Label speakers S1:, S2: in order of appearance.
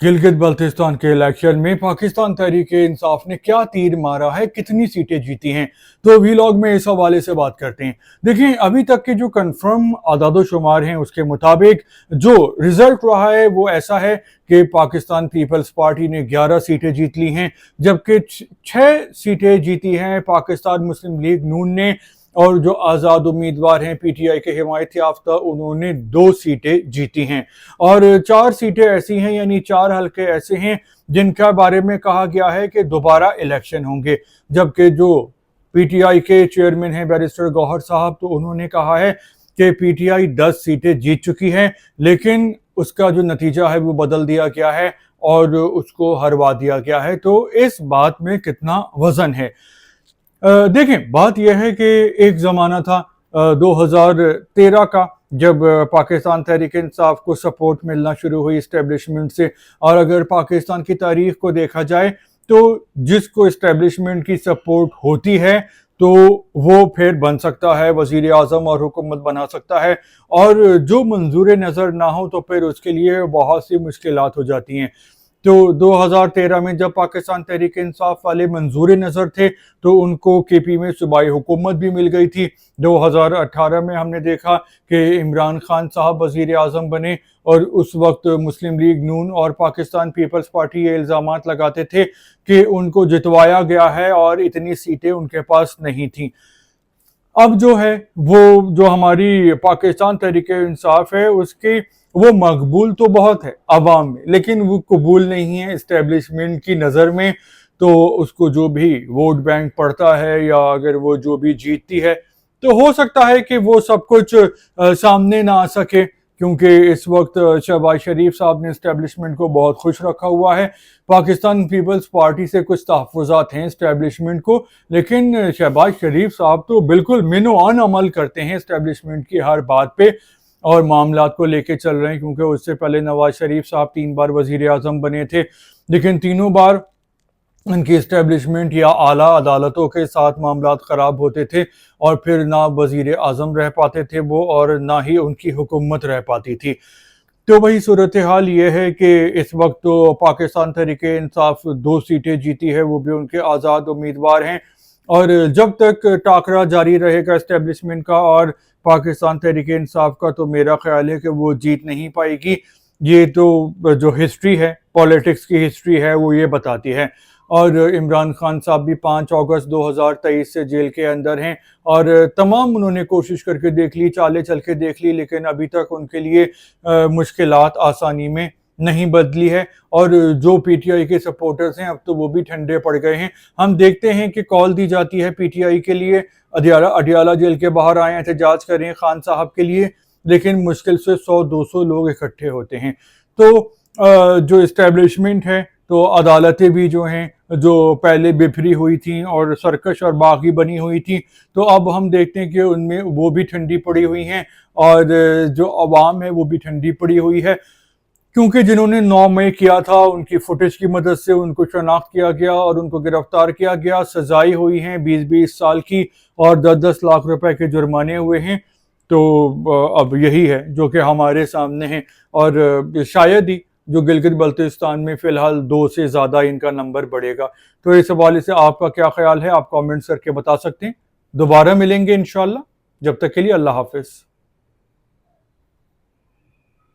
S1: गिलगित बल्तिस्तान के इलेक्शन में पाकिस्तान तहरीक-ए-इंसाफ ने क्या तीर मारा है, कितनी सीटें जीती हैं, तो वीलॉग में इस हवाले से बात करते हैं। देखिए, अभी तक के जो कंफर्म आदाद-ओ-शुमार हैं उसके मुताबिक जो रिजल्ट रहा है वो ऐसा है कि पाकिस्तान पीपल्स पार्टी ने 11 सीटें जीत ली हैं, जबकि 6 सीटें जीती हैं पाकिस्तान मुस्लिम लीग नून ने, और जो आज़ाद उम्मीदवार हैं पीटीआई के हिमायत याफ्ता उन्होंने 2 सीटें जीती हैं, और 4 सीटें ऐसी हैं, यानी 4 हल्के ऐसे हैं जिनका बारे में कहा गया है कि दोबारा इलेक्शन होंगे। जबकि जो पीटीआई के चेयरमैन हैं बैरिस्टर गौहर साहब, तो उन्होंने कहा है कि पीटीआई 10 सीटें जीत चुकी है, लेकिन उसका जो नतीजा है वो बदल दिया गया है और उसको हरवा दिया गया है। तो इस बात में कितना वजन है? देखें, बात यह है कि एक ज़माना था 2013 का, जब पाकिस्तान तहरीक इंसाफ को सपोर्ट मिलना शुरू हुई इस्टेब्लिशमेंट से। और अगर पाकिस्तान की तारीख को देखा जाए तो जिसको इस्टेब्लिशमेंट की सपोर्ट होती है तो वो फिर बन सकता है, वज़ीर आज़म और हुकूमत बना सकता है, और जो मंजूर नज़र ना हो तो फिर उसके लिए बहुत सी मुश्किलात हो जाती हैं। तो 2013 में जब पाकिस्तान तहरीक इंसाफ वाले मंजूर नज़र थे तो उनको केपी में सूबाई हुकूमत भी मिल गई थी। 2018 में हमने देखा कि इमरान खान साहब वज़ीर आज़म बने, और उस वक्त मुस्लिम लीग नून और पाकिस्तान पीपल्स पार्टी ये इल्ज़ामात लगाते थे कि उनको जितवाया गया है और इतनी सीटें उनके पास नहीं थी। अब जो है वो जो हमारी पाकिस्तान तहरीक इंसाफ है उसकी वो मकबूल तो बहुत है अवाम में, लेकिन वो कबूल नहीं है इस्टेब्लिशमेंट की नज़र में। तो उसको जो भी वोट बैंक पड़ता है या अगर वो जो भी जीतती है तो हो सकता है कि वो सब कुछ सामने ना आ सके, क्योंकि इस वक्त शहबाज शरीफ साहब ने इस्टेब्लिशमेंट को बहुत खुश रखा हुआ है। पाकिस्तान पीपल्स पार्टी से कुछ तहफ़्फ़ुज़ात हैं इस्टेब्लिशमेंट को, लेकिन शहबाज शरीफ साहब तो बिल्कुल मिनो-अन अमल करते हैं इस्टेब्लिशमेंट की हर बात पे और मामलात को लेके चल रहे हैं। क्योंकि उससे पहले नवाज शरीफ साहब 3 बार वज़ीर आज़म बने थे, लेकिन तीनों बार उनकी इस्टेब्लिशमेंट या आला अदालतों के साथ मामलात ख़राब होते थे, और फिर ना वज़ीर आज़म रह पाते थे वो, और ना ही उनकी हुकूमत रह पाती थी। तो वही सूरत हाल ये है कि इस वक्त तो पाकिस्तान तहरीक इंसाफ 2 सीटें जीती है, वो भी उनके आज़ाद उम्मीदवार हैं, और जब तक टाकरा जारी रहेगा इस्टेब्लिशमेंट का और पाकिस्तान तहरीक इंसाफ का, तो मेरा ख्याल है कि वो जीत नहीं पाएगी। ये तो जो हिस्ट्री है, पॉलिटिक्स की हिस्ट्री है, वो ये बताती है। और इमरान खान साहब भी 5 अगस्त 2023 से जेल के अंदर हैं, और तमाम उन्होंने कोशिश करके देख ली, चालें चल के देख ली, लेकिन अभी तक उनके लिए मुश्किलात आसानी में नहीं बदली है। और जो पीटीआई के सपोर्टर्स हैं अब तो वो भी ठंडे पड़ गए हैं। हम देखते हैं कि कॉल दी जाती है पीटीआई के लिए, अडियाला जेल के बाहर आए एहतजाज कर रहे हैं खान साहब के लिए, लेकिन मुश्किल से 100-200 लोग इकट्ठे होते हैं। तो जो इस्टेब्लिशमेंट है, तो अदालतें भी जो हैं, जो पहले बिफरी हुई थी और सरकश और बागी बनी हुई थी, तो अब हम देखते हैं कि उनमें वो भी ठंडी पड़ी हुई हैं, और जो अवाम है वो भी ठंडी पड़ी हुई है। क्योंकि जिन्होंने 9 मई किया था उनकी फुटेज की मदद से उनको शनाख्त किया गया और उनको गिरफ्तार किया गया, सजाएं हुई हैं 20-20 साल की, और 10-10 लाख रुपए के जुर्माने हुए हैं। तो अब यही है जो कि हमारे सामने है, और शायद ही जो गिलगित बल्तिस्तान में फ़िलहाल 2 से ज़्यादा इनका नंबर बढ़ेगा। तो इस हवाले से आपका क्या ख्याल है, आप कमेंट्स करके बता सकते हैं। दोबारा मिलेंगे इंशाल्लाह, जब तक के लिए अल्लाह हाफ़िज़।